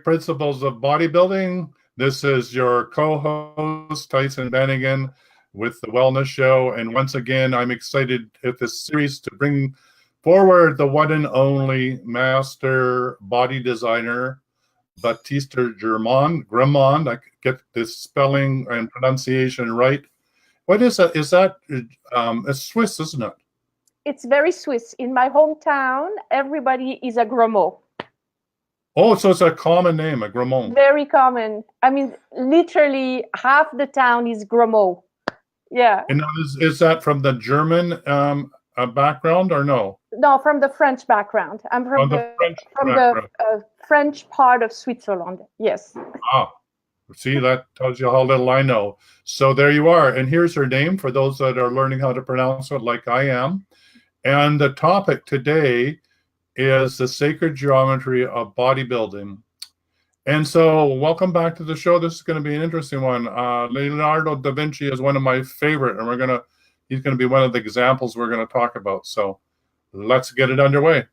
Principles of Bodybuilding. This is your co-host, Tyson Bennigan, with the Wellness Show. And once again, I'm excited at this series to bring forward the one and only master body designer, Baptiste Grimond. I get this spelling and pronunciation right. What is that? Is that it's Swiss, isn't it? It's very Swiss. In my hometown, everybody is a Grimaud. Oh, so it's a common name, a Grimaud. Very common. I mean, literally half the town is Grimaud. Yeah. And is that from the German background or no? No, from the French background. I'm from the French part of Switzerland. Yes. Ah, see, that tells you how little I know. So there you are. And here's her name for those that are learning how to pronounce it like I am. And the topic today is the sacred geometry of bodybuilding. And so welcome back to the show. This is going to be an interesting one. Leonardo da Vinci is one of my favorite, and he's going to be one of the examples we're going to talk about. So let's get it underway.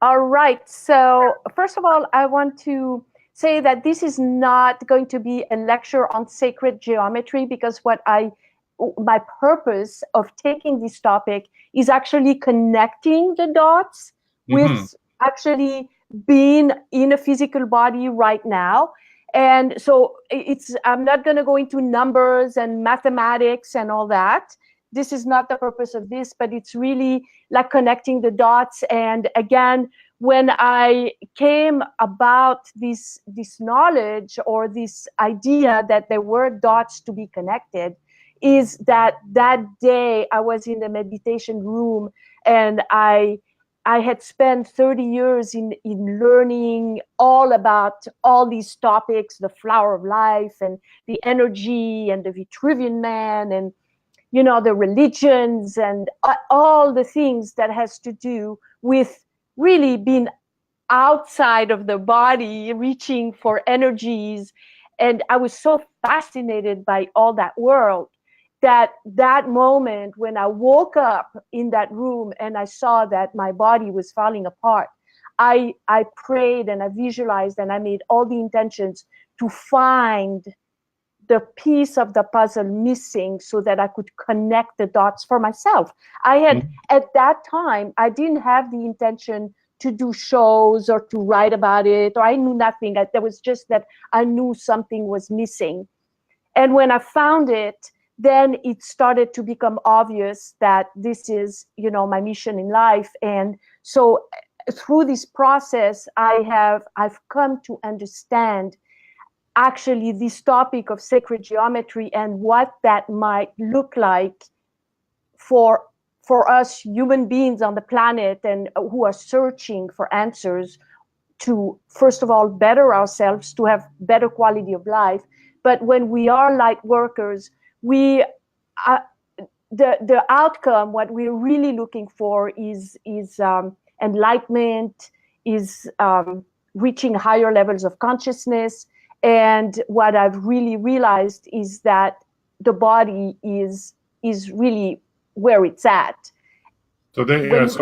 All right. So first of all, I want to say that this is not going to be a lecture on sacred geometry, because my purpose of taking this topic is actually connecting the dots with actually being in a physical body right now. And so I'm not going to go into numbers and mathematics and all that. This is not the purpose of this, but it's really like connecting the dots. And again, when I came about this knowledge or this idea that there were dots to be connected, is that day I was in the meditation room, and I had spent 30 years in learning all about all these topics, the flower of life and the energy and the Vitruvian man and, the religions and all the things that has to do with really being outside of the body, reaching for energies. And I was so fascinated by all that world that moment when I woke up in that room and I saw that my body was falling apart, I prayed and I visualized and I made all the intentions to find the piece of the puzzle missing so that I could connect the dots for myself. At that time, I didn't have the intention to do shows or to write about it, or I knew nothing. There was just that I knew something was missing. And when I found it, then it started to become obvious that this is, my mission in life. And so through this process, I've come to understand actually this topic of sacred geometry and what that might look like for us human beings on the planet and who are searching for answers to, first of all, better ourselves, to have better quality of life. But when we are light workers, the outcome, what we're really looking for is enlightenment, is reaching higher levels of consciousness. And what I've really realized is that the body is really where it's at. So that's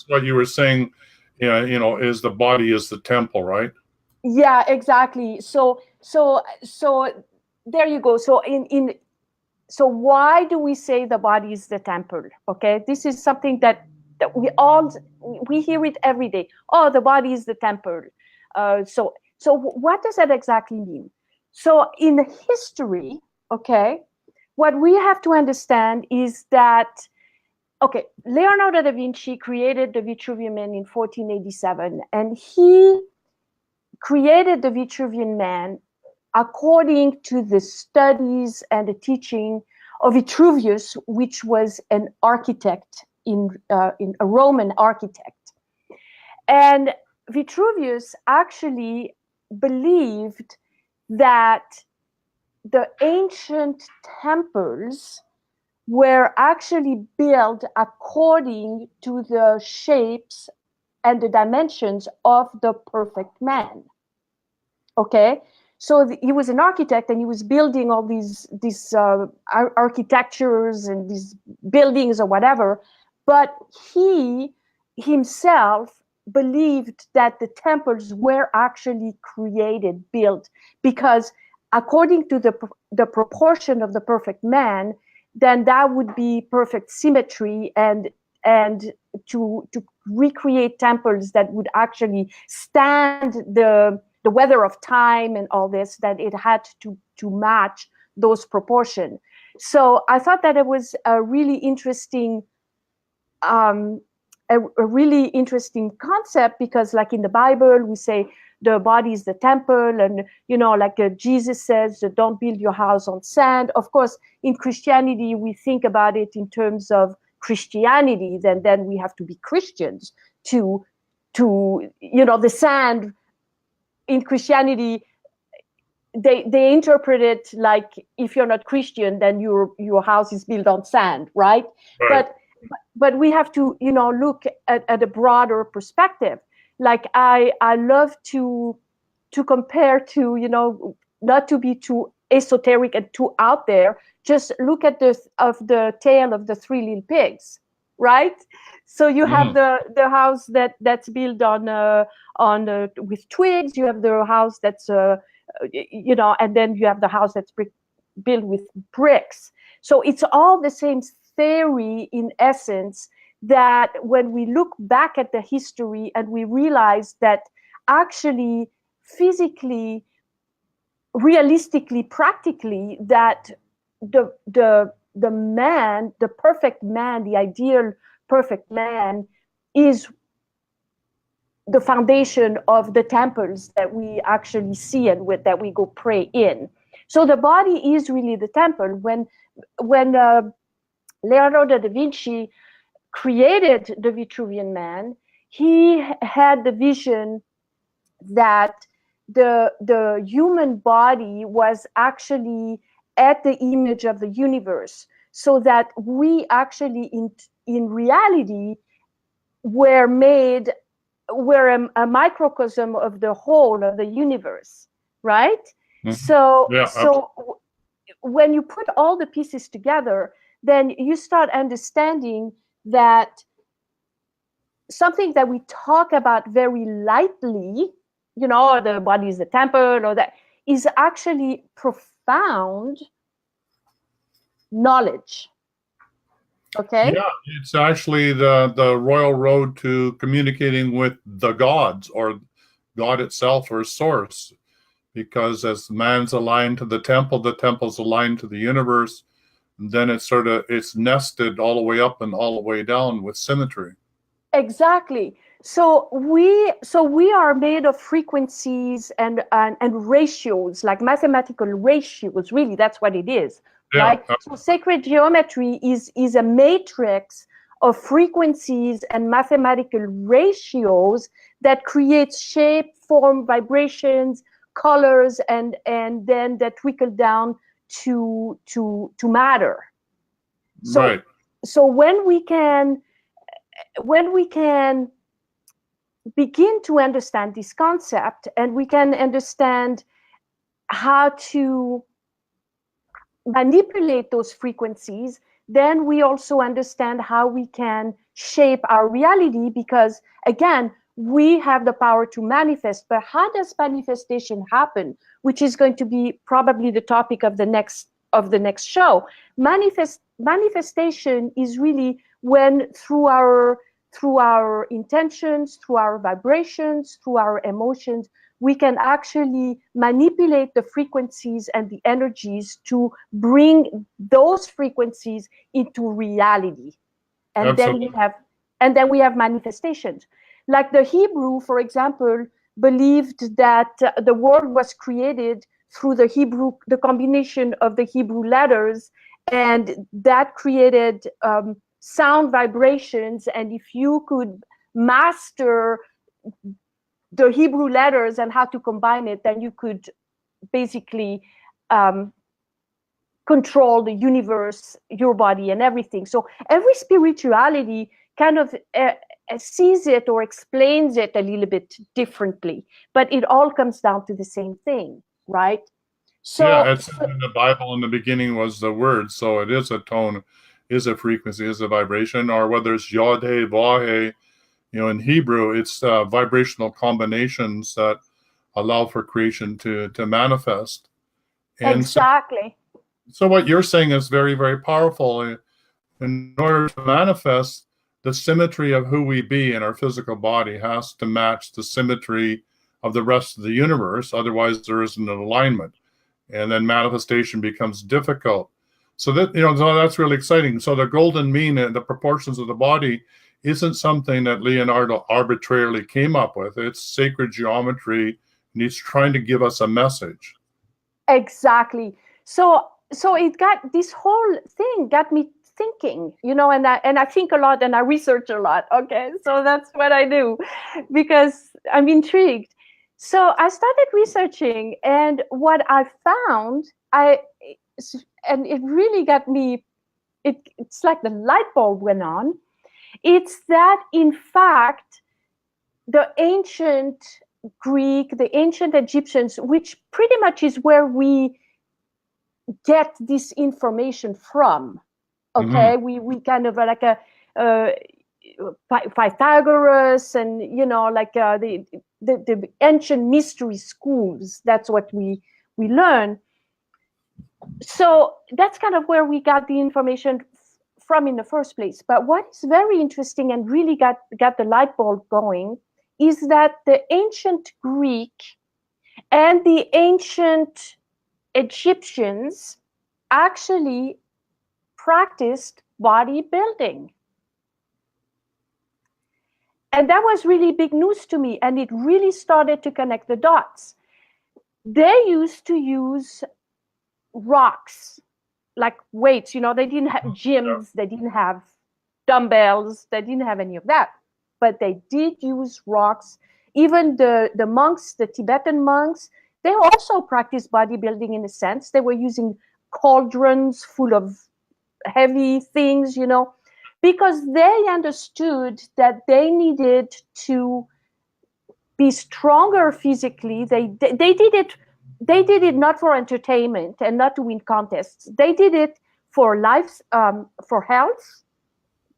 what you were saying. Is the body is the temple, right? Yeah, exactly. So there you go. So why do we say the body is the temple? Okay, this is something that we hear it every day. Oh, the body is the temple. So what does that exactly mean? So in history, okay, what we have to understand is that, okay, Leonardo da Vinci created the Vitruvian man in 1487, and he created the Vitruvian man according to the studies and the teaching of Vitruvius, which was an architect in a Roman architect. And Vitruvius actually believed that the ancient temples were actually built according to the shapes and the dimensions of the perfect man. Okay, so he was an architect and he was building all these architectures and these buildings or whatever, but he himself believed that the temples were actually created, built, because according to the proportion of the perfect man, then that would be perfect symmetry, and to recreate temples that would actually stand the weather of time and all this, that it had to match those proportions. So I thought that it was a really interesting a really interesting concept, because like in the Bible we say the body is the temple, and like Jesus says, don't build your house on sand. Of course, in Christianity we think about it in terms of Christianity, then we have to be Christians to the sand in Christianity, they interpret it like, if you're not Christian, then your house is built on sand, right? Right. But we have to look at a broader perspective. Like I love to compare to not to be too esoteric and too out there. Just look at the tale of the three little pigs, right? So you have the house that's built on with twigs. You have the house that's and then you have the house that's built with bricks. So it's all the same theory in essence, that when we look back at the history and we realize that actually physically, realistically, practically, that the man, the perfect man, the ideal perfect man, is the foundation of the temples that we actually see and that we go pray in. So the body is really the temple. When Leonardo da Vinci created the Vitruvian man, he had the vision that the human body was actually at the image of the universe, so that we actually in reality were a microcosm of the whole of the universe, right? Mm-hmm. So when you put all the pieces together, then you start understanding that something that we talk about very lightly, the body is the temple, or that, is actually profound knowledge. Okay? Yeah, it's actually the royal road to communicating with the gods, or God itself, or source. Because as man's aligned to the temple's aligned to the universe, and then it's nested all the way up and all the way down with symmetry. Exactly. So we are made of frequencies and ratios, like mathematical ratios. Really, that's what it is, right? So sacred geometry is a matrix of frequencies and mathematical ratios that creates shape, form, vibrations, colors, and then that trickle down to matter. So, right. So when we can begin to understand this concept, and we can understand how to manipulate those frequencies, then we also understand how we can shape our reality, because again, we have the power to manifest. But how does manifestation happen, which is going to be probably the topic of the next show. Manifestation is really when through our intentions, through our vibrations, through our emotions, we can actually manipulate the frequencies and the energies to bring those frequencies into reality. And Absolutely. then we have manifestations. Like the Hebrew, for example, believed that the world was created through the combination of the Hebrew letters, and that created sound vibrations. And if you could master the Hebrew letters and how to combine it, then you could basically control the universe, your body, and everything. So every spirituality kind of sees it or explains it a little bit differently, but it all comes down to the same thing, right? So it's in the Bible, in the beginning was the word, so it is a tone, is a frequency, is a vibration, or whether it's Yod-He, Vav-He, in Hebrew, it's vibrational combinations that allow for creation to manifest. And Exactly. so what you're saying is very, very powerful. In order to manifest, the symmetry of who we be in our physical body has to match the symmetry of the rest of the universe. Otherwise, there isn't an alignment. And then manifestation becomes difficult. So that, so that's really exciting. So the golden mean and the proportions of the body isn't something that Leonardo arbitrarily came up with. It's sacred geometry, and he's trying to give us a message. Exactly. So it got, this whole thing got me thinking, and I think a lot and I research a lot. Okay, so that's what I do because I'm intrigued. So I started researching, and what I found, and it really got me. It's like the light bulb went on. It's that, in fact, the ancient Greek, the ancient Egyptians, which pretty much is where we get this information from. Okay, we kind of like a Pythagoras, and like the ancient mystery schools. That's what we learn. So that's kind of where we got the information from in the first place. But what is very interesting and really got the light bulb going is that the ancient Greek and the ancient Egyptians actually practiced bodybuilding. And that was really big news to me, and it really started to connect the dots. They used to use rocks, like weights. They didn't have gyms, they didn't have dumbbells, they didn't have any of that. But they did use rocks. Even the monks, the Tibetan monks, they also practiced bodybuilding in a sense. They were using cauldrons full of heavy things, because they understood that they needed to be stronger physically. They did it not for entertainment and not to win contests. They did it for life, for health,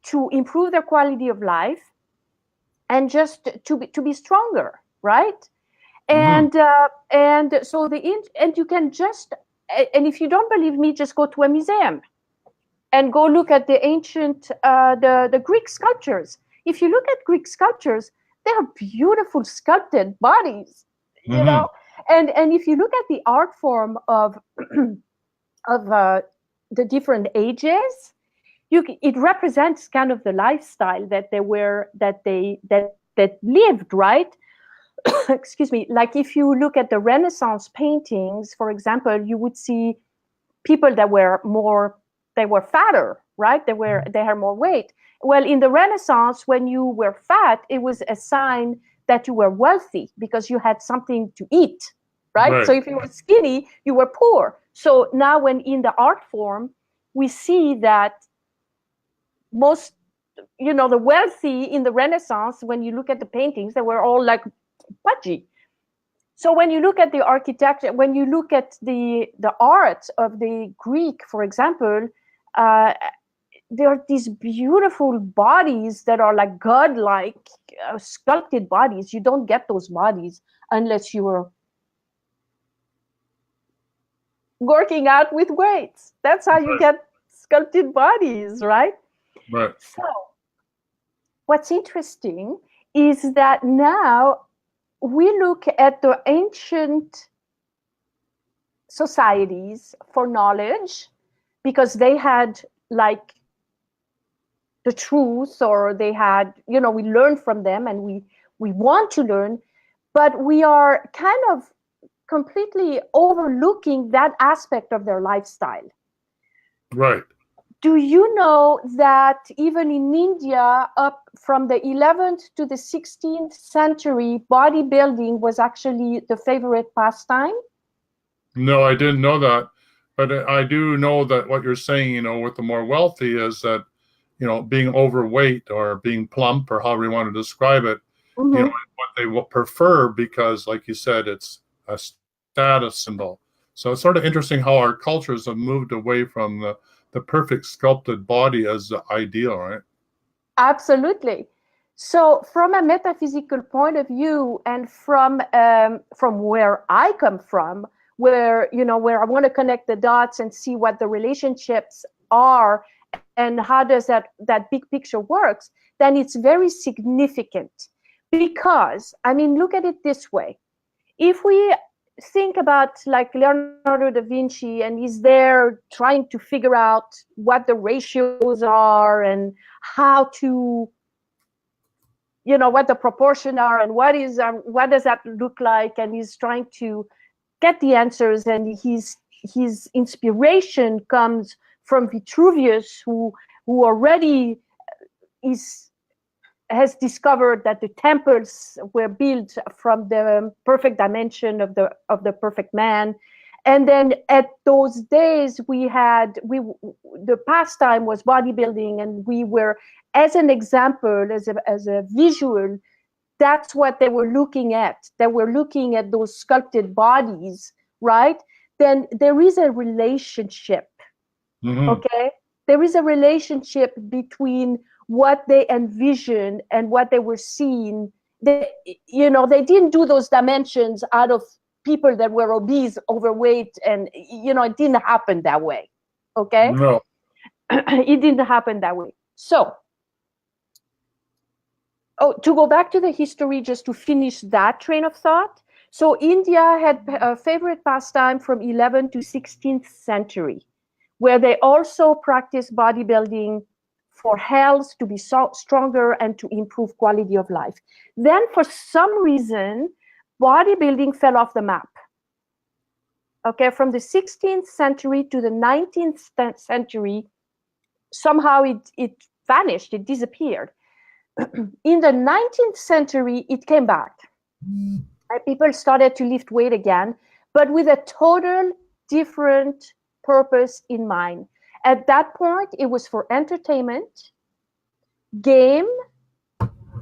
to improve their quality of life, and just to be stronger, right? And so you can just, and if you don't believe me, just go to a museum and go look at the ancient the Greek sculptures. If you look at Greek sculptures, they are beautiful sculpted bodies, and if you look at the art form of the different ages, it represents kind of the lifestyle that they lived, right? Excuse me. Like if you look at the Renaissance paintings, for example, you would see people that were fatter, right? They had more weight. Well, in the Renaissance, when you were fat, it was a sign that you were wealthy because you had something to eat, right? So if you were skinny, you were poor. So now when in the art form, we see that most, the wealthy in the Renaissance, when you look at the paintings, they were all like pudgy. So when you look at the architecture, when you look at the art of the Greek, for example, there are these beautiful bodies that are like godlike, sculpted bodies. You don't get those bodies unless you are working out with weights. That's how you get sculpted bodies, right? Right. So what's interesting is that now we look at the ancient societies for knowledge because they had like the truth, or they had, we learn from them and we want to learn, but we are kind of completely overlooking that aspect of their lifestyle. Right. Do you know that even in India, up from the 11th to the 16th century, bodybuilding was actually the favorite pastime? No, I didn't know that. But I do know that what you're saying, with the more wealthy is that, being overweight or being plump or however you want to describe it, what they will prefer because, like you said, it's a status symbol. So it's sort of interesting how our cultures have moved away from the perfect sculpted body as the ideal, right? Absolutely. So from a metaphysical point of view, and from where I come from, where where I want to connect the dots and see what the relationships are and how does that big picture works, then it's very significant. Because, I mean, look at it this way. If we think about like Leonardo da Vinci, and he's there trying to figure out what the ratios are and how to, what the proportion are and what does that look like, and he's trying to get the answers, and his inspiration comes from Vitruvius, who already has discovered that the temples were built from the perfect dimension of the perfect man. And then at those days the pastime was bodybuilding, and we were, as an example, as a visual, that's what they were looking at. They were looking at those sculpted bodies, right? Then there is a relationship. Mm-hmm. Okay, there is a relationship between what they envisioned and what they were seeing. They didn't do those dimensions out of people that were obese, overweight, and it didn't happen that way. Okay, No. It didn't happen that way. So, to go back to the history, just to finish that train of thought. So India had a favorite pastime from 11th to 16th century, where they also practiced bodybuilding for health, to be stronger and to improve quality of life. Then for some reason, bodybuilding fell off the map. Okay, from the 16th century to the 19th century, somehow it vanished, it disappeared. In the 19th century, it came back. And people started to lift weight again, but with a total different purpose in mind. At that point, it was for entertainment, game,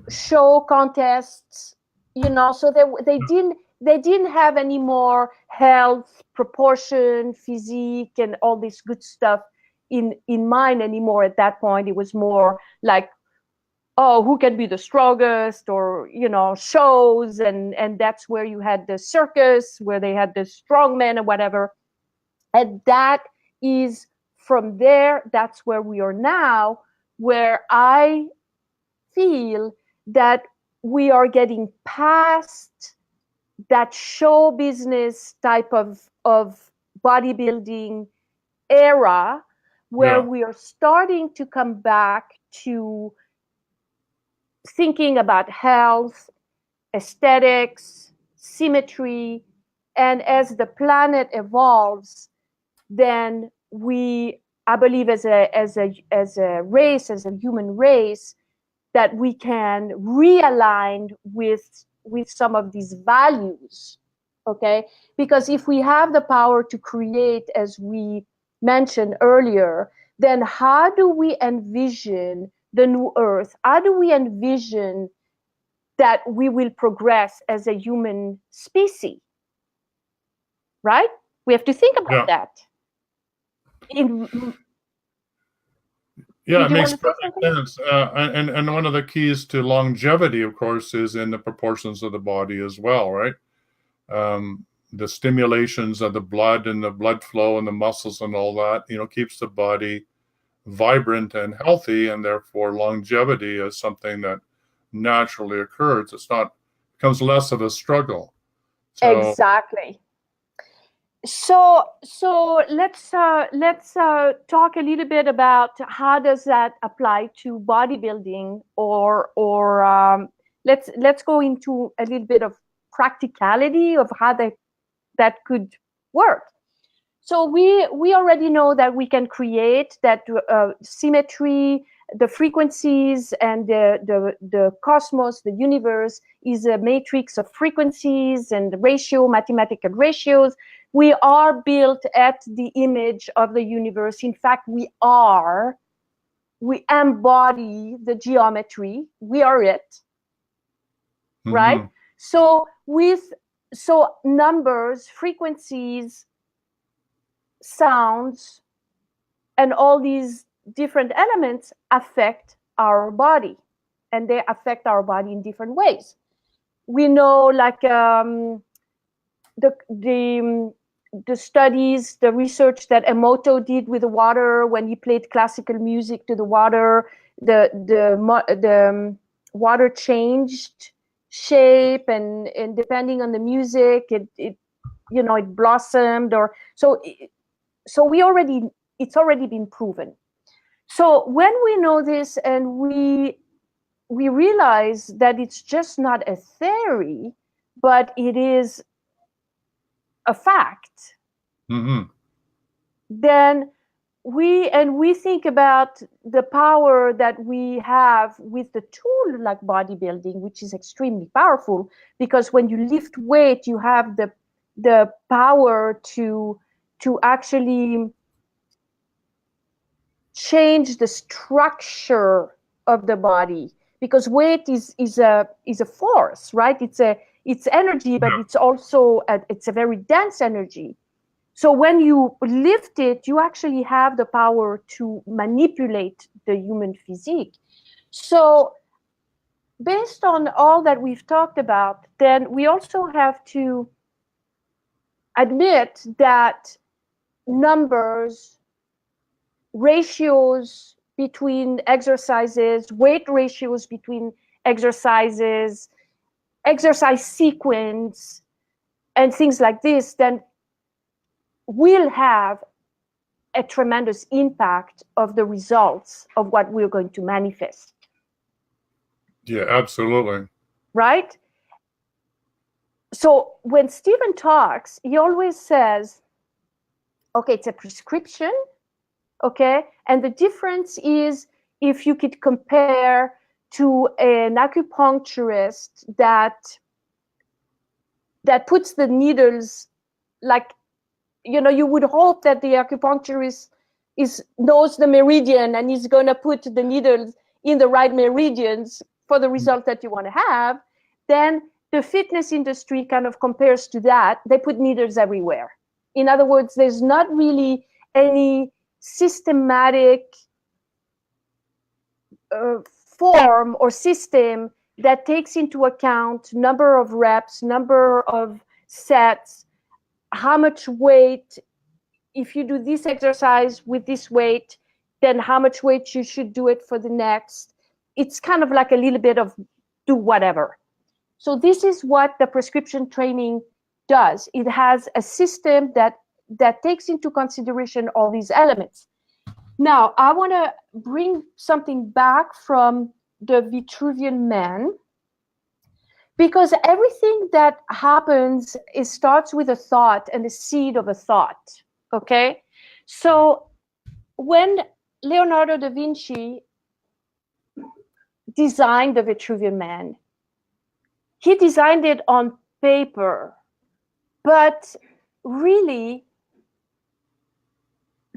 show, contests, so they didn't have any more health, proportion, physique, and all this good stuff in mind anymore. At that point, it was more like, oh, who can be the strongest, or shows, and that's where you had the circus, where they had the strongmen or whatever. And that is, from there, that's where we are now, where I feel that we are getting past that show business type of bodybuilding era, where we are starting to come back to thinking about health, aesthetics, symmetry. And as the planet evolves, then I believe as a race, as a human race, that we can realign with some of these values. Okay, because if we have the power to create, as we mentioned earlier, then how do we envision the new earth? How do we envision that we will progress as a human species? Right? We have to think about that. Yeah, it makes perfect sense. And one of the keys to longevity, of course, is in the proportions of the body as well, right? The stimulations of the blood and the blood flow and the muscles and all that, keeps the body vibrant and healthy, and therefore longevity is something that naturally occurs. Becomes less of a struggle. Exactly. So let's talk a little bit about how does that apply to bodybuilding, or let's go into a little bit of practicality of how that could work. So we already know that we can create that symmetry, the frequencies, and the cosmos, the universe is a matrix of frequencies and mathematical ratios. We are built at the image of the universe. In fact, we embody the geometry. We are it, right? Mm-hmm. So numbers, frequencies, sounds, and all these different elements affect our body and they affect our body in different ways. We know, like the studies, the research that Emoto did with the water when he played classical music to the water, the water changed shape, and depending on the music, it blossomed, or so it's already been proven. So when we know this, and we realize that it's just not a theory, but it is a fact, then we think about the power that we have with the tool like bodybuilding, which is extremely powerful, because when you lift weight, you have the power to actually change the structure of the body, because weight is a force, right? It's energy, but it's also it's a very dense energy. So when you lift it, you actually have the power to manipulate the human physique. So based on all that we've talked about, then we also have to admit that numbers, ratios between exercises, weight ratios between exercises, exercise sequence, and things like this, then will have a tremendous impact of the results of what we're going to manifest. Yeah, absolutely. Right? So when Stephen talks, he always says, okay, it's a prescription, okay? And the difference is if you could compare to an acupuncturist that puts the needles, like, you would hope that the acupuncturist knows the meridian and is going to put the needles in the right meridians for the result that you want to have. Then the fitness industry kind of compares to that. They put needles everywhere. In other words, there's not really any systematic form or system that takes into account number of reps, number of sets, how much weight. If you do this exercise with this weight, then how much weight you should do it for the next. It's kind of like a little bit of do whatever. So this is what the prescription training does. It has a system that takes into consideration all these elements. Now, I want to bring something back from the Vitruvian man, because everything that happens, it starts with a thought and the seed of a thought. Okay, so when Leonardo da Vinci designed the Vitruvian Man, he designed it on paper, but really,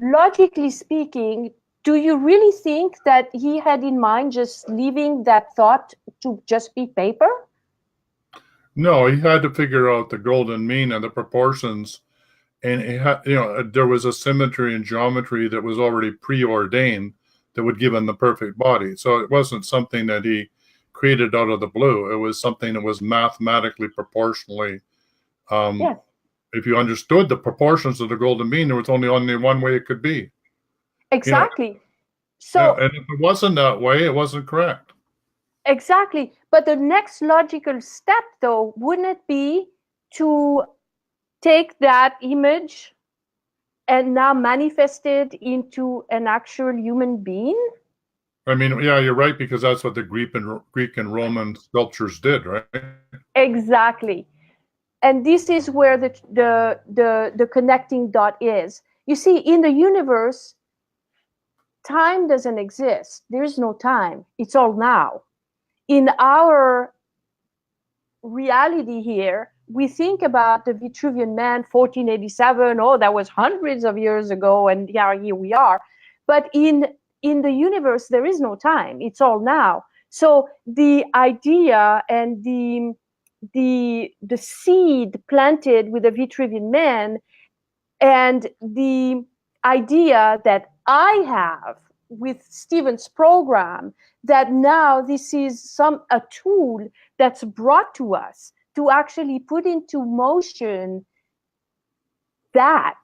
logically speaking, do you really think that he had in mind just leaving that thought to just be paper? No, he had to figure out the golden mean and the proportions. And it had, there was a symmetry and geometry that was already preordained that would give him the perfect body. So it wasn't something that he created out of the blue. It was something that was mathematically proportionally. Yes. If you understood the proportions of the golden mean, there was only one way it could be. Exactly. So, and if it wasn't that way, it wasn't correct. Exactly. But the next logical step, though, wouldn't it be to take that image and now manifest it into an actual human being? I mean, yeah, you're right, because that's what the Greek and Roman sculptures did, right? Exactly. And this is where the connecting dot is. You see, in the universe, time doesn't exist. There is no time. It's all now. In our reality here, we think about the Vitruvian Man, 1487. Oh, that was hundreds of years ago, and yeah, here we are. But in the universe, there is no time. It's all now. So the idea and the seed planted with the Vitruvian Man, and the idea that I have with Stephen's program, that now this is a tool that's brought to us to actually put into motion that,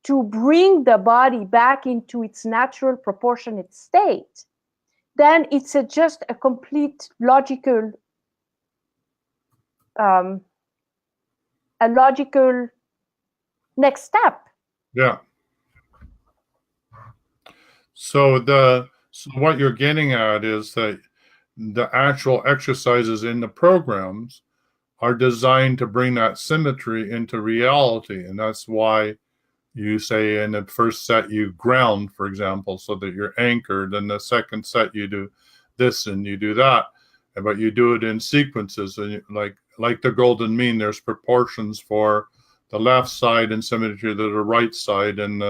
to bring the body back into its natural proportionate state, then it's just a complete logical next step. Yeah. So what you're getting at is that the actual exercises in the programs are designed to bring that symmetry into reality, and that's why you say in the first set you ground, for example, so that you're anchored, and the second set you do this and you do that, but you do it in sequences, and like the golden mean, there's proportions for the left side and symmetry to the right side, and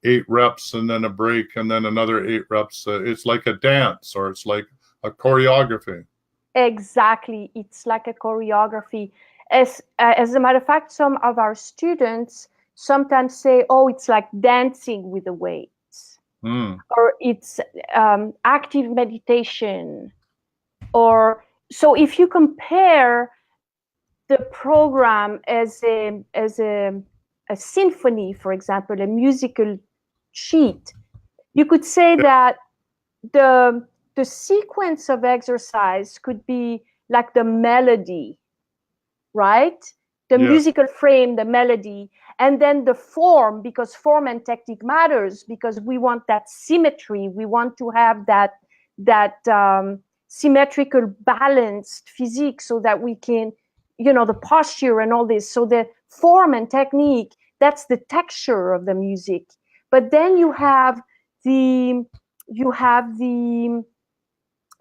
8 reps and then a break and then another 8 reps. It's like a dance, or it's like a choreography. Exactly, it's like a choreography. As a matter of fact, some of our students sometimes say, oh, it's like dancing with the weights, or it's active meditation. Or so if you compare the program as a symphony, for example, a musical sheet, you could say that the sequence of exercise could be like the melody, right? The musical frame, the melody, and then the form, because form and technique matters, because we want that symmetry. We want to have that symmetrical, balanced physique, so that we can, the posture and all this. So the form and technique, that's the texture of the music. But then you have the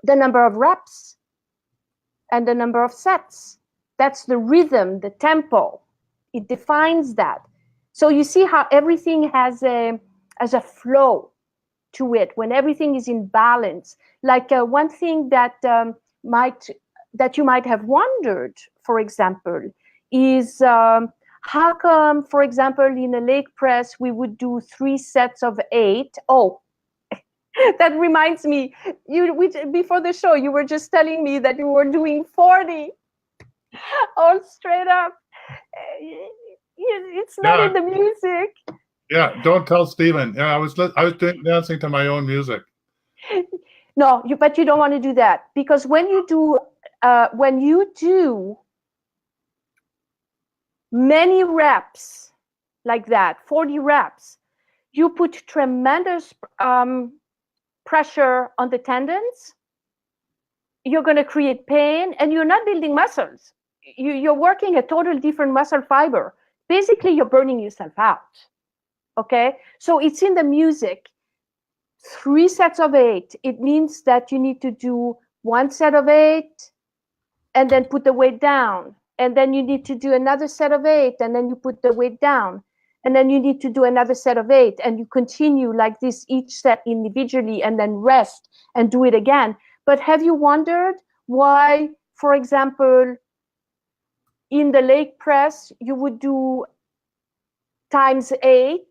number of reps and the number of sets. That's the rhythm, the tempo. It defines that. So you see how everything has a flow to it when everything is in balance. Like one thing that you might have wondered, for example, is how come, for example, in a leg press we would do 3 sets of 8? Oh, that reminds me, before the show you were just telling me that you were doing 40 all straight up. It's not in the music. Yeah, don't tell Stephen. Yeah, I was dancing to my own music. No, but you don't want to do that, because when you do many reps like that, 40 reps, you put tremendous pressure on the tendons. You're going to create pain, and you're not building muscles. You're working a totally different muscle fiber. Basically, you're burning yourself out. Okay, so it's in the music. 3 sets of 8. It means that you need to do 1 set of 8 and then put the weight down. And then you need to do another set of 8 and then you put the weight down. And then you need to do another set of 8, and you continue like this, each set individually, and then rest and do it again. But have you wondered why, for example, in the leg press, you would do times 8,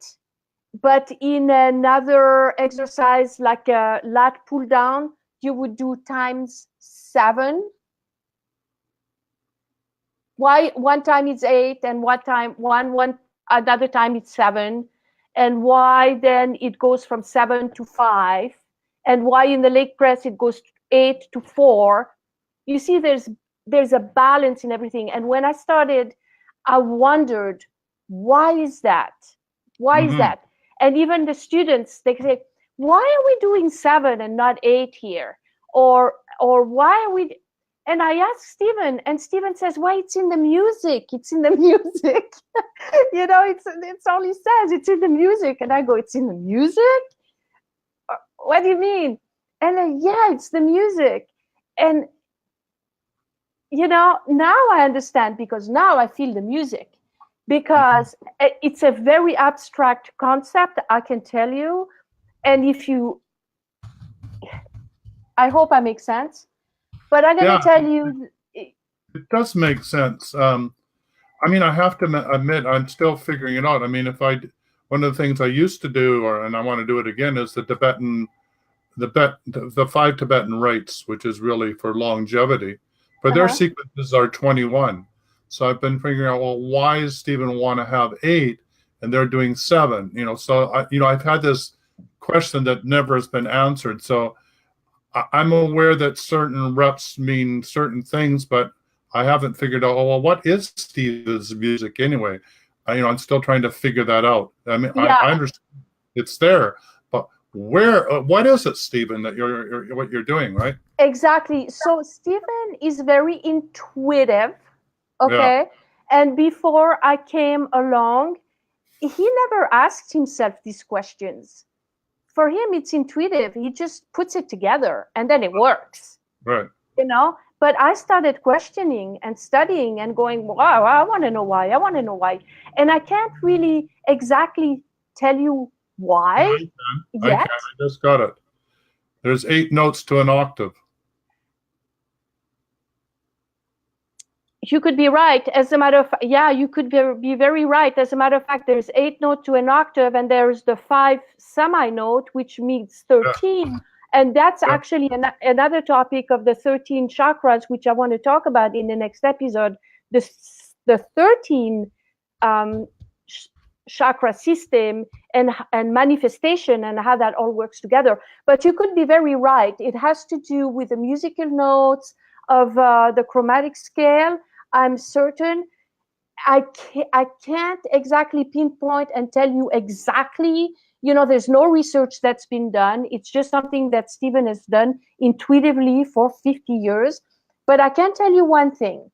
but in another exercise like a lat pull down, you would do times 7? Why one time it's 8 and another time it's 7? And why then it goes from 7 to 5? And why in the leg press it goes 8 to 4? You see, there's a balance in everything. And when I started, I wondered, why is that? Why is that? And even the students, they say, why are we doing 7 and not 8 here? Or why are we? And I asked Stephen, and Stephen says, why, it's in the music. It's in the music. It's all he says. It's in the music. And I go, it's in the music? What do you mean? And yeah, it's the music. And, now I understand, because now I feel the music. Because it's a very abstract concept, I can tell you. And I hope I make sense. But I'm going to tell you. It does make sense. I mean, I have to admit, I'm still figuring it out. I mean, if I one of the things I used to do, and I want to do it again, is the 5 Tibetan rites, which is really for longevity. But their sequences are 21. So I've been figuring out, well, why does Stephen want to have 8 and they're doing 7? So I've had this question that never has been answered. So I'm aware that certain reps mean certain things, but I haven't figured out, well, what is Stephen's music anyway? I'm still trying to figure that out. I mean, Yeah. I understand it's there, but what is it, Stephen, that what you're doing, right? Exactly. So Stephen is very intuitive, okay? Yeah. And before I came along, he never asked himself these questions. For him, it's intuitive. He just puts it together and then it works. Right. But I started questioning and studying and going, wow, I want to know why. I want to know why. And I can't really exactly tell you why yet. I just got it. There's 8 notes to an octave. You could be right. As a matter of fact, yeah, you could be very right. As a matter of fact, there's 8 notes to an octave, and there's the 5 semi-note, which means 13. Yeah. And that's actually another topic of the 13 chakras, which I want to talk about in the next episode. The 13 chakra system and manifestation and how that all works together. But you could be very right. It has to do with the musical notes of the chromatic scale. I'm certain. I can't exactly pinpoint and tell you exactly. There's no research that's been done. It's just something that Stephen has done intuitively for 50 years. But I can tell you one thing,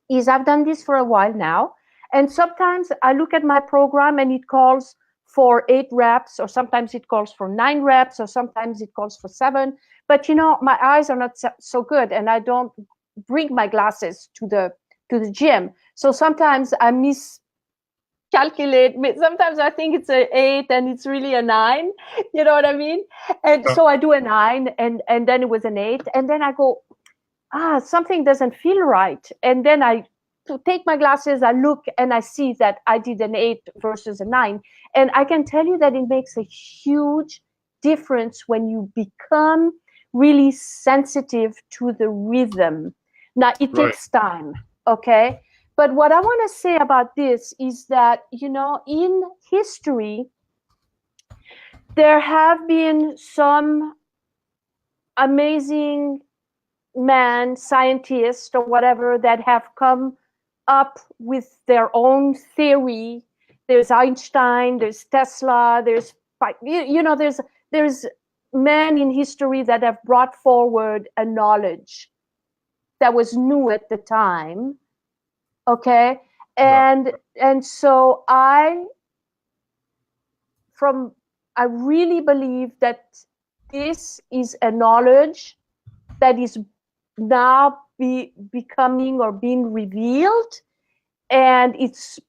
is I've done this for a while now. And sometimes I look at my program and it calls for 8 reps, or sometimes it calls for 9 reps, or sometimes it calls for 7. But my eyes are not so good, and I don't bring my glasses to the gym. So sometimes I miscalculate. Sometimes I think it's an 8 and it's really a 9. You know what I mean? And so I do a 9, and then it was an 8, and then I go, something doesn't feel right. And then I take my glasses, I look, and I see that I did an 8 versus a 9. And I can tell you that it makes a huge difference when you become really sensitive to the rhythm. Now, it takes time, okay? But what I want to say about this is that, in history, there have been some amazing scientists or whatever, that have come up with their own theory. There's Einstein, there's Tesla, there's men in history that have brought forward a knowledge that was new at the time. Okay. And so I really believe that this is a knowledge that is now becoming or being revealed, and it's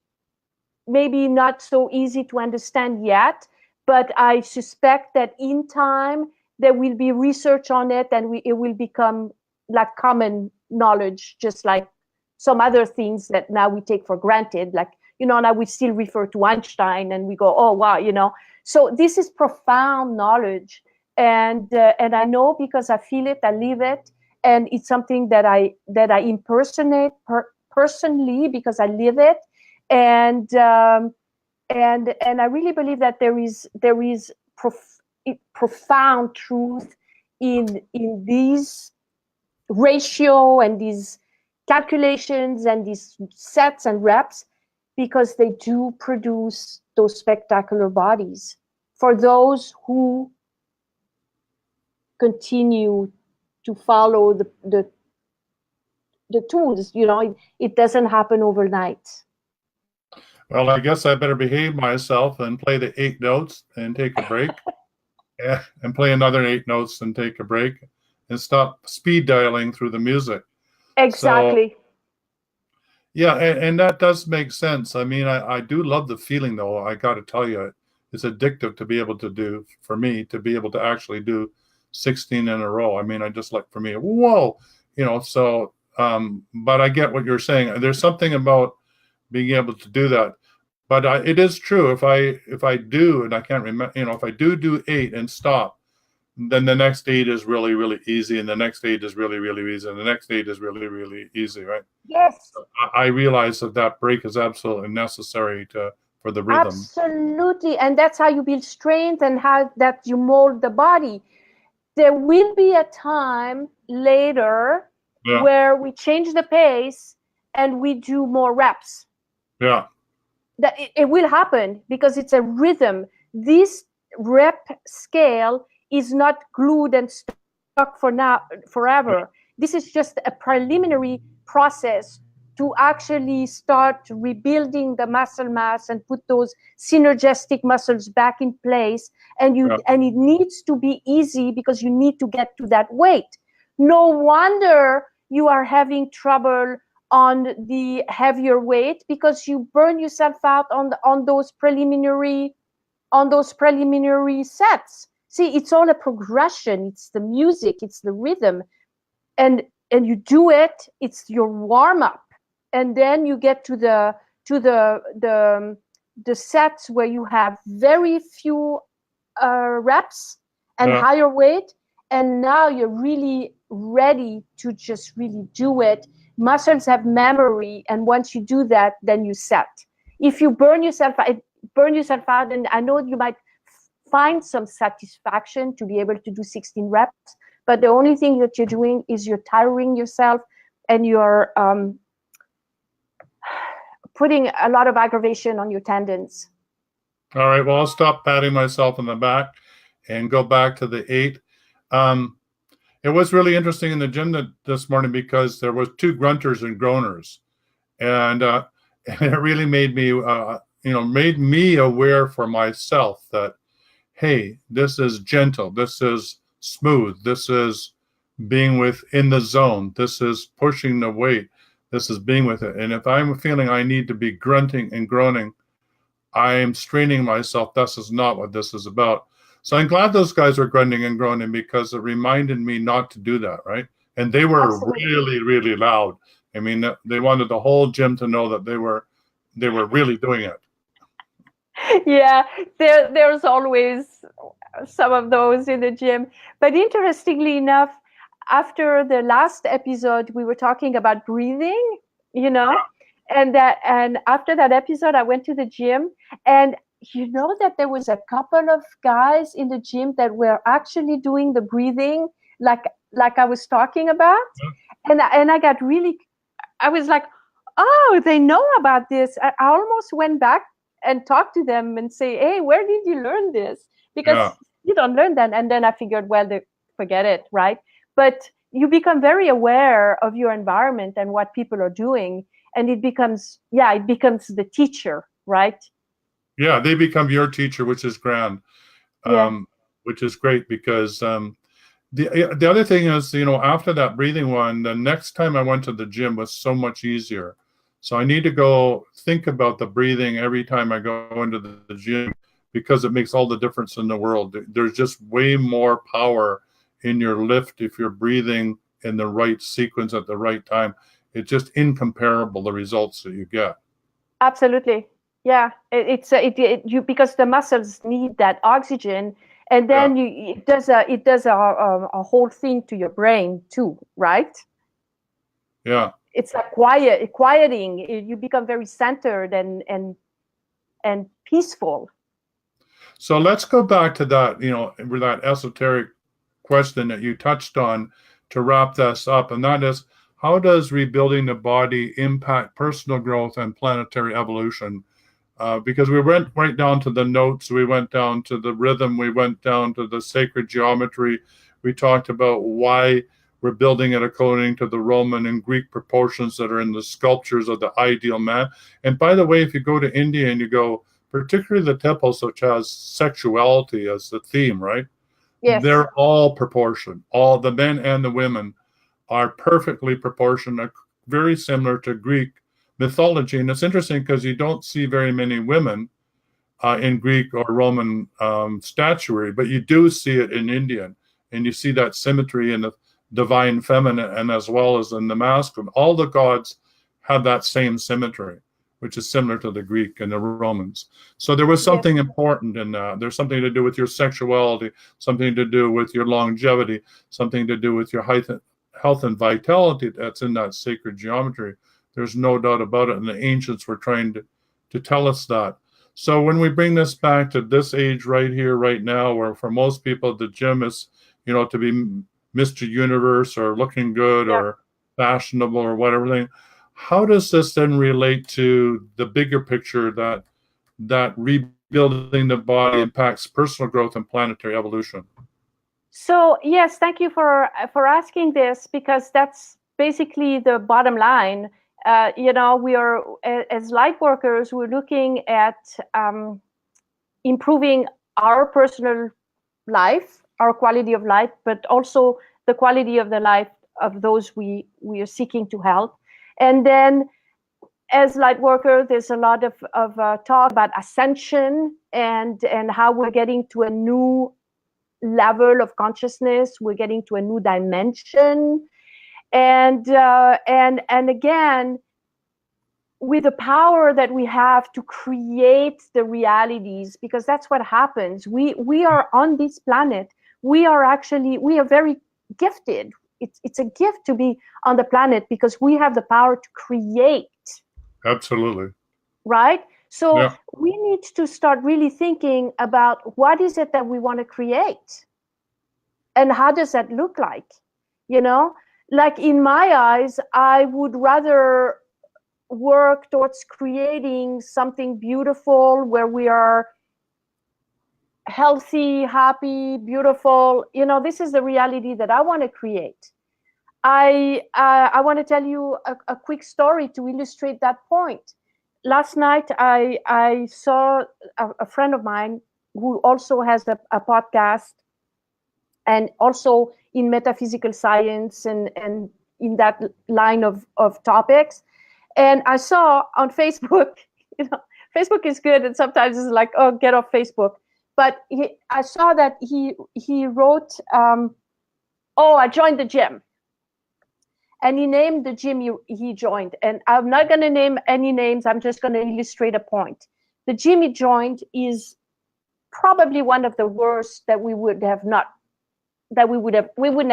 maybe not so easy to understand yet, but I suspect that in time there will be research on it, and it will become like common knowledge, just like some other things that now we take for granted. Like, now we still refer to Einstein and we go, oh wow, so this is profound knowledge. And I know, because I feel it, I live it, and it's something that I impersonate personally, because I live it, and I really believe that there is profound truth in these ratio and these calculations and these sets and reps, because they do produce those spectacular bodies for those who continue to follow the tools. It doesn't happen overnight. Well, I guess I better behave myself and play the 8 notes and take a break. And play another 8 notes and take a break, and stop speed dialing through the music. Exactly. So, yeah, and that does make sense. I mean, I do love the feeling, though. I got to tell you, it's addictive to be able to do, for me, to be able to actually do 16 in a row. I mean, for me, whoa, so, but I get what you're saying. There's something about being able to do that. But it is true. If I do, and I can't remember, if I do 8 and stop, then the next 8 is really, really easy, and the next 8 is really, really easy, and the next 8 is really, really easy, right? Yes. So I realize that break is absolutely necessary for the rhythm. Absolutely. And that's how you build strength and how that you mold the body. There will be a time later where we change the pace and we do more reps. Yeah. That it will happen because it's a rhythm. This rep scale is not glued and stuck forever. This is just a preliminary process to actually start rebuilding the muscle mass and put those synergistic muscles back in place. And it needs to be easy because you need to get to that weight. No wonder you are having trouble on the heavier weight because you burn yourself out on those preliminary sets. See, it's all a progression. It's the music, it's the rhythm, and you do it. It's your warm up, and then you get to the sets where you have very few reps and higher weight, and now you're really ready to just really do it. Muscles have memory, and once you do that, then you set. If you burn yourself out, and I know you might find some satisfaction to be able to do 16 reps, but the only thing that you're doing is you're tiring yourself, and you're putting a lot of aggravation on your tendons. All right, well, I'll stop patting myself on the back and go back to the 8. It was really interesting in the gym this morning because there was 2 grunters and groaners, and it really made me aware for myself that, hey, this is gentle, this is smooth, this is being within the zone, this is pushing the weight, this is being with it. And if I'm feeling I need to be grunting and groaning, I am straining myself. This is not what this is about. So I'm glad those guys were grunting and groaning because it reminded me not to do that, right? And they were really, really loud. I mean, they wanted the whole gym to know that they were really doing it. Yeah, there's always some of those in the gym. But interestingly enough, after the last episode, we were talking about breathing, and after that episode, I went to the gym, and you know that there was a couple of guys in the gym that were actually doing the breathing like I was talking about. And I got really, I was like, oh, they know about this. I almost went back and talked to them and say, hey, where did you learn this? Because you don't learn that. And then I figured, well, forget it, right? But you become very aware of your environment and what people are doing. And it becomes the teacher, right? Yeah, they become your teacher, which is grand, which is great because the other thing is, after that breathing one, the next time I went to the gym was so much easier. So I need to go think about the breathing every time I go into the gym because it makes all the difference in the world. There's just way more power in your lift if you're breathing in the right sequence at the right time. It's just incomparable, the results that you get. Absolutely. Yeah, because the muscles need that oxygen, and then it does a whole thing to your brain too, right? Yeah. It's like quieting. You become very centered and peaceful. So let's go back to that, with that esoteric question that you touched on to wrap this up, and that is, how does rebuilding the body impact personal growth and planetary evolution? Because we went right down to the notes, we went down to the rhythm, we went down to the sacred geometry. We talked about why we're building it according to the Roman and Greek proportions that are in the sculptures of the ideal man. And by the way, if you go to India and you go, particularly the temples, which has sexuality as the theme, right? Yes. They're all proportioned. All the men and the women are perfectly proportioned, very similar to Greek mythology. And it's interesting because you don't see very many women in Greek or Roman statuary, but you do see it in Indian, and you see that symmetry in the divine feminine and as well as in the masculine. All the gods have that same symmetry, which is similar to the Greek and the Romans. So there was something important in that. There's something to do with your sexuality, something to do with your longevity, something to do with your health and vitality that's in that sacred geometry. There's no doubt about it. And the ancients were trying to tell us that. So when we bring this back to this age right here, right now, where for most people the gym is, to be Mr. Universe or looking good or fashionable or whatever, how does this then relate to the bigger picture that rebuilding the body impacts personal growth and planetary evolution? So yes, thank you for asking this, because that's basically the bottom line. We are, as light workers, we're looking at improving our personal life, our quality of life, but also the quality of the life of those we are seeking to help. And then as light workers, there's a lot of talk about ascension and how we're getting to a new level of consciousness. We're getting to a new dimension. And again, with the power that we have to create the realities, because that's what happens. We are on this planet. We are very gifted. It's a gift to be on the planet because we have the power to create. Absolutely. Right? So we need to start really thinking about what is it that we want to create? And how does that look like? Like in my eyes, I would rather work towards creating something beautiful where we are healthy, happy, beautiful. This is the reality that I want to create. I want to tell you a quick story to illustrate that point. Last night, I saw a friend of mine who also has a podcast, and also in metaphysical science and in that line of topics. And I saw on Facebook, Facebook is good, and sometimes it's like, oh, get off Facebook. But I saw that he wrote, I joined the gym. And he named the gym he joined. And I'm not going to name any names. I'm just going to illustrate a point. The gym he joined is probably one of the worst that we wouldn't have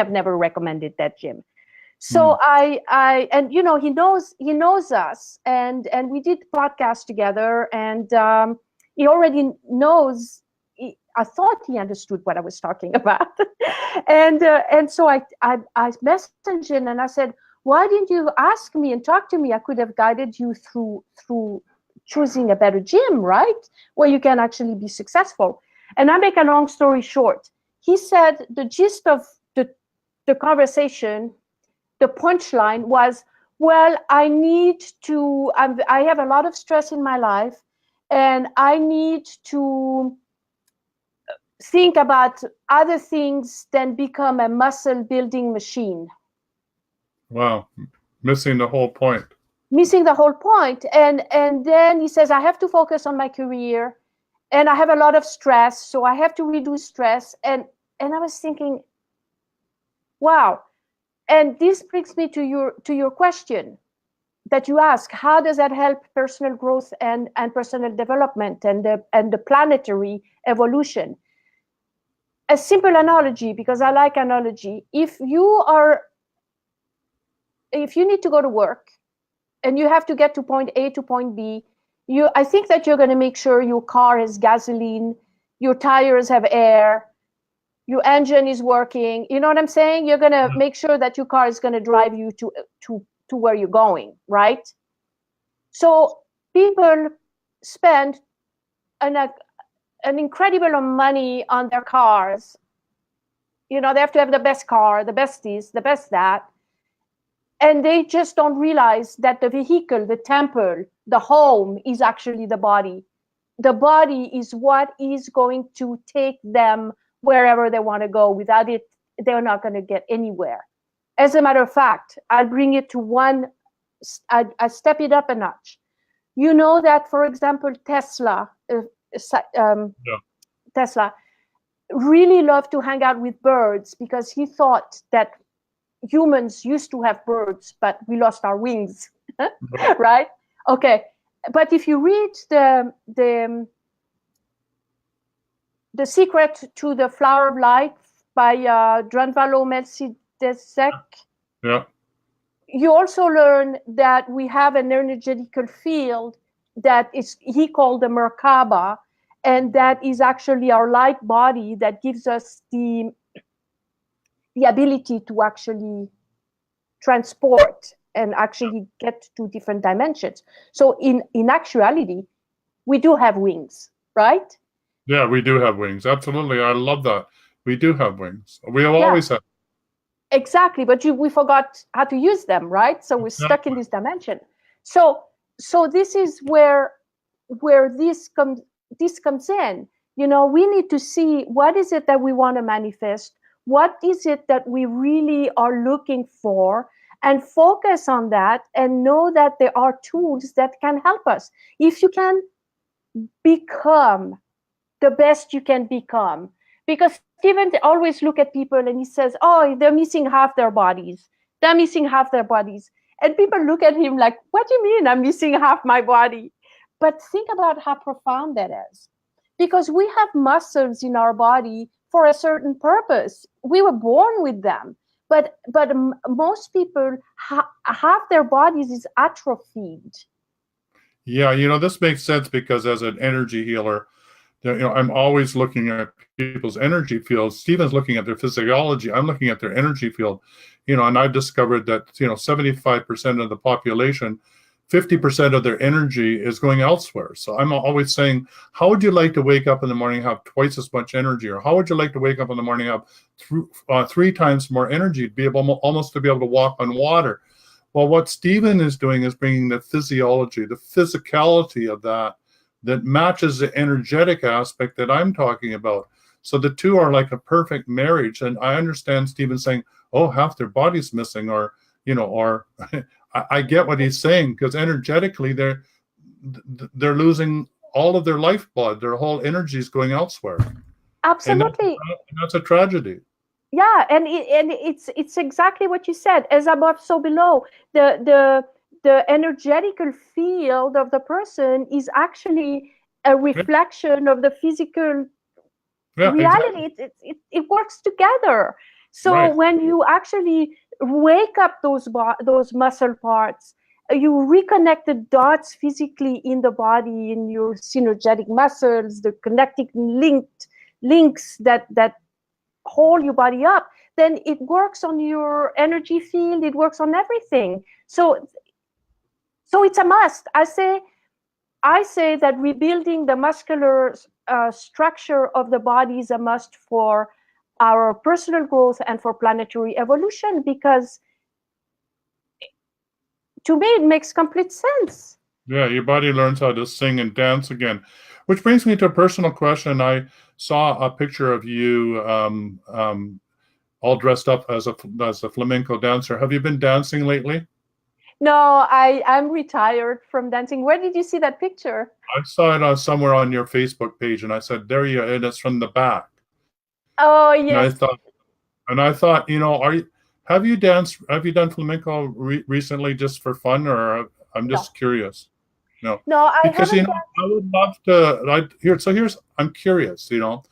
never recommended that gym. So and he knows us, and we did podcast together, and he already knows. I thought he understood what I was talking about, and so I messaged him and I said, why didn't you ask me and talk to me? I could have guided you through choosing a better gym, right, where you can actually be successful. And I make a long story short. He said the gist of the conversation, the punchline was, well, I have a lot of stress in my life, and I need to think about other things than become a muscle building machine. Wow. Missing the whole point. And then he says, I have to focus on my career, and I have a lot of stress, so I have to reduce stress. And I was thinking, wow. And this brings me to your question that you ask, how does that help personal growth and personal development and the planetary evolution? A simple analogy, because I like analogy. If you need to go to work and you have to get to point A to point B, I think that you're going to make sure your car has gasoline, your tires have air, your engine is working. You know what I'm saying? You're going to make sure that your car is going to drive you to where you're going, right? So people spend an incredible amount of money on their cars. They have to have the best car, the best this, the best that. And they just don't realize that the vehicle, the temple, the home is actually the body. The body is what is going to take them wherever they want to go. Without it, they're not going to get anywhere. As a matter of fact, I'll bring it to I step it up a notch. You know that, for example, Tesla really loved to hang out with birds because he thought that humans used to have birds, but we lost our wings, right? Okay. but if you read the Secret to the Flower of Light by Drunvalo Melchizedek, Yeah. you also learn that we have an energetical field that is, he called the Merkabah, and that is actually our light body that gives us the ability to actually transport and actually get to different dimensions. So in actuality, we do have wings, right? Yeah, we do have wings. Absolutely. I love that. We do have wings. We have always had. Exactly, but we forgot how to use them, right? So we're stuck in this dimension. So this is where this comes in. You know, we need to see what is it that we want to manifest, what is it that we really are looking for, and focus on that, and know that there are tools that can help us. If you can become the best you can become, because Stephen always look at people and he says, oh, they're missing half their bodies. They're missing half their bodies. And people look at him like, what do you mean I'm missing half my body? But think about how profound that is. Because we have muscles in our body for a certain purpose. We were born with them. But most people, half their bodies is atrophied. Yeah, you know, this makes sense because as an energy healer, you know, I'm always looking at people's energy fields. Stephen's looking at their physiology. I'm looking at their energy field, you know, and I've discovered that, you know, 75% of the population, 50% of their energy is going elsewhere. So I'm always saying, how would you like to wake up in the morning and have twice as much energy? Or how would you like to wake up in the morning and have 3 times more energy, to be able almost to be able to walk on water? Well, what Stephen is doing is bringing the physiology, the physicality of that matches the energetic aspect that I'm talking about. So the two are like a perfect marriage. And I understand Stephen saying, oh, half their body's missing, or, you know, or I get what he's saying, because energetically they're losing all of their lifeblood. Their whole energy is going elsewhere. Absolutely. And that's a tragedy. Yeah, and it's exactly what you said. As above, so below. The energetical field of the person is actually a reflection of the physical reality. Exactly. It works together. So when you actually wake up those muscle parts, you reconnect the dots physically in the body, in your synergetic muscles, the connecting links that hold your body up, then it works on your energy field, it works on everything. So it's a must. I say that rebuilding the muscular structure of the body is a must for our personal growth and for planetary evolution, because to me it makes complete sense. Yeah, your body learns how to sing and dance again. Which brings me to a personal question. I saw a picture of you all dressed up as a flamenco dancer. Have you been dancing lately? No, I'm retired from dancing. Where did you see that picture? I saw it somewhere on your Facebook page, and I said, there you are, and it's from the back. Oh, yes. And I thought, you know, have you done flamenco recently just for fun, or I'm just curious? No, because you know, I would love to. I'm curious. You know,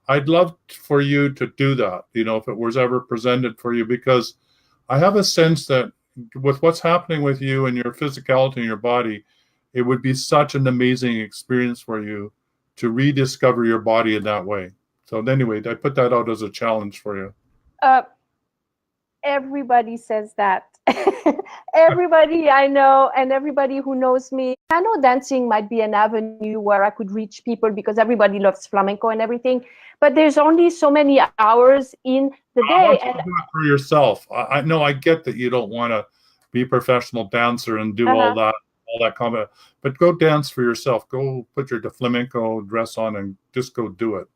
I'd love for you to do that. You know, if it was ever presented for you, because I have a sense that with what's happening with you and your physicality in your body, it would be such an amazing experience for you to rediscover your body in that way. So anyway, I put that out as a challenge for you. Everybody says that. Everybody I know, and everybody who knows me, I know dancing might be an avenue where I could reach people, because everybody loves flamenco and everything, but there's only so many hours in the day. I want you to do it for yourself. I know, I get that you don't want to be a professional dancer and do all that combat, but go dance for yourself. Go put your flamenco dress on and just go do it.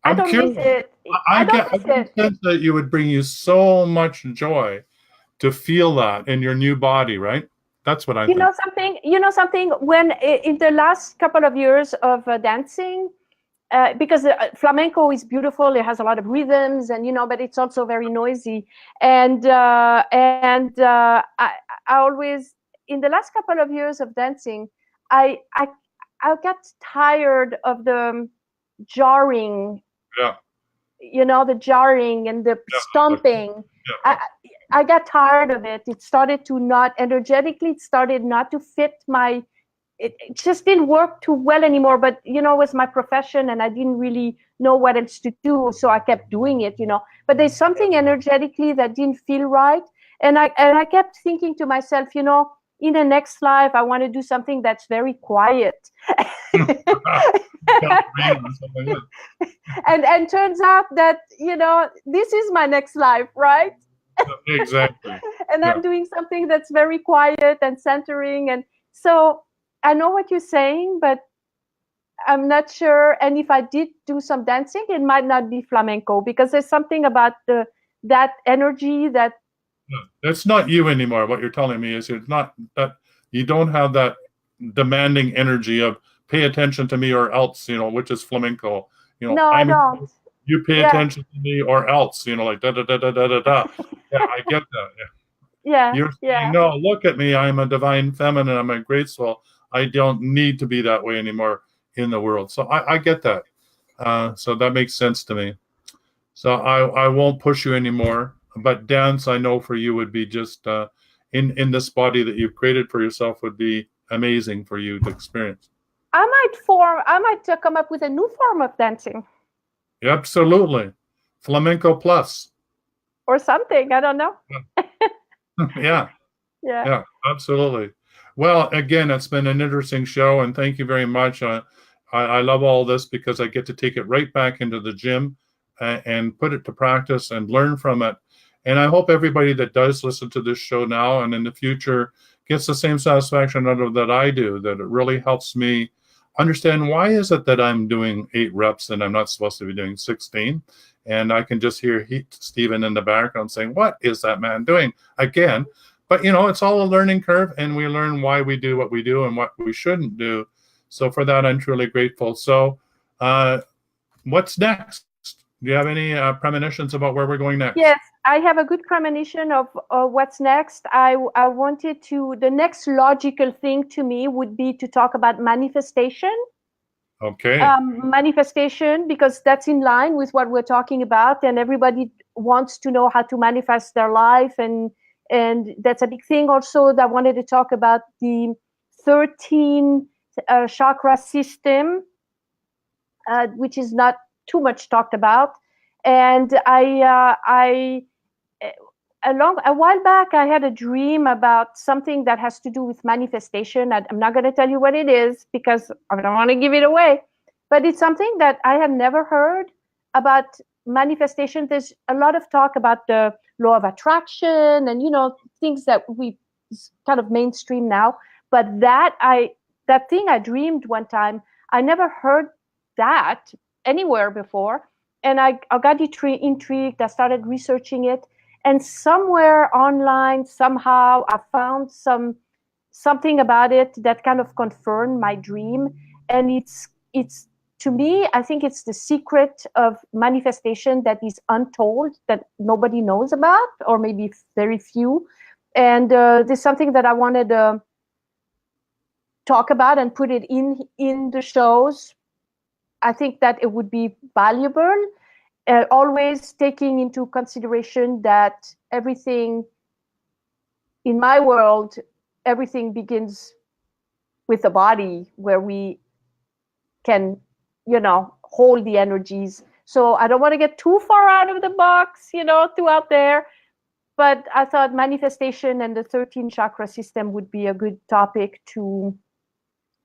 I don't miss it. I get the sense that you would bring you so much joy to feel that in your new body, right? That's what I think. You know something? When in the last couple of years of dancing, because flamenco is beautiful, it has a lot of rhythms, and but it's also very noisy. And I always, in the last couple of years of dancing, I got tired of the jarring. Yeah. You know, the jarring and the stomping. Yeah. I got tired of it. It started to not energetically. It started not to fit my. It just didn't work too well anymore. But you know, it was my profession, and I didn't really know what else to do, so I kept doing it. You know, but there's something energetically that didn't feel right, and I kept thinking to myself, you know, in the next life, I want to do something that's very quiet. and turns out that, you know, this is my next life, right? Exactly. And I'm doing something that's very quiet and centering. And so I know what you're saying, but I'm not sure. And if I did do some dancing, it might not be flamenco, because there's something about that energy that. That's not you anymore. What you're telling me is it's not that you don't have that demanding energy of pay attention to me or else, you know, which is flamenco. You know, No, I don't. You pay attention to me or else, you know, like da da da da da da da. Yeah, I get that. Yeah. You're saying, no, look at me. I'm a divine feminine. I'm a graceful. I don't need to be that way anymore in the world. So I get that. So that makes sense to me. So I won't push you anymore. But dance, I know for you would be just in this body that you've created for yourself would be amazing for you to experience. I might come up with a new form of dancing. Absolutely. Flamenco plus. Or something. I don't know. Yeah. Yeah, absolutely. Well, again, it's been an interesting show, and thank you very much. I love all this because I get to take it right back into the gym and put it to practice and learn from it. And I hope everybody that does listen to this show now and in the future gets the same satisfaction out of that I do, that it really helps me understand why is it that I'm doing 8 reps and I'm not supposed to be doing 16. And I can just hear Stephen in the background saying, what is that man doing again? But, you know, it's all a learning curve, and we learn why we do what we do and what we shouldn't do. So for that, I'm truly grateful. So what's next? Do you have any premonitions about where we're going next? Yes, I have a good premonition of what's next. I wanted to, the next logical thing to me would be to talk about manifestation. Okay. Manifestation, because that's in line with what we're talking about, and everybody wants to know how to manifest their life, and that's a big thing. Also, I wanted to talk about the 13 chakra system, which is not too much talked about. And a while back, I had a dream about something that has to do with manifestation. I'm not going to tell you what it is because I don't want to give it away, but it's something that I have never heard about manifestation. There's a lot of talk about the law of attraction and, you know, things that we kind of mainstream now. But that thing I dreamed one time, I never heard that anywhere before. And I got intrigued. I started researching it. And somewhere online, somehow, I found something about it that kind of confirmed my dream. And it's to me, I think it's the secret of manifestation that is untold, that nobody knows about, or maybe very few. And there's something that I wanted to talk about and put it in the shows. I think that it would be valuable. Always taking into consideration that everything in my world, everything begins with the body, where we can, you know, hold the energies. So I don't want to get too far out of the box, you know, throughout there. But I thought manifestation and the 13 chakra system would be a good topic to,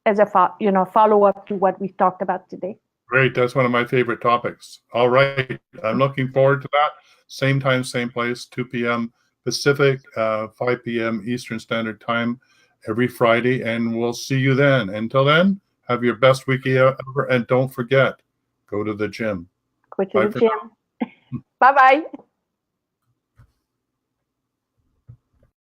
as a follow up to what we've talked about today. Great. That's one of my favorite topics. All right. I'm looking forward to that. Same time, same place, 2 p.m. Pacific, 5 p.m. Eastern Standard Time every Friday. And we'll see you then. Until then, have your best week ever. And don't forget, go to the gym. Go to the gym. Bye-bye.